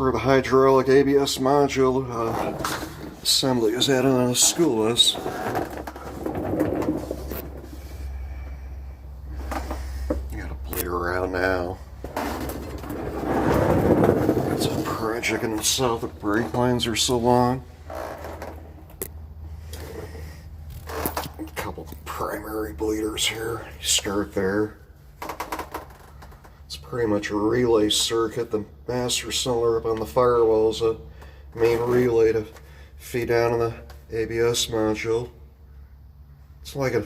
where the hydraulic ABS module assembly is at on a school bus. You gotta play around now. It's a project in itself. The brake lines are so long. A couple primary bleeders here. You start there. It's pretty much a relay circuit. The master cylinder up on the firewall is a main relay to feed down on the ABS module. It's like a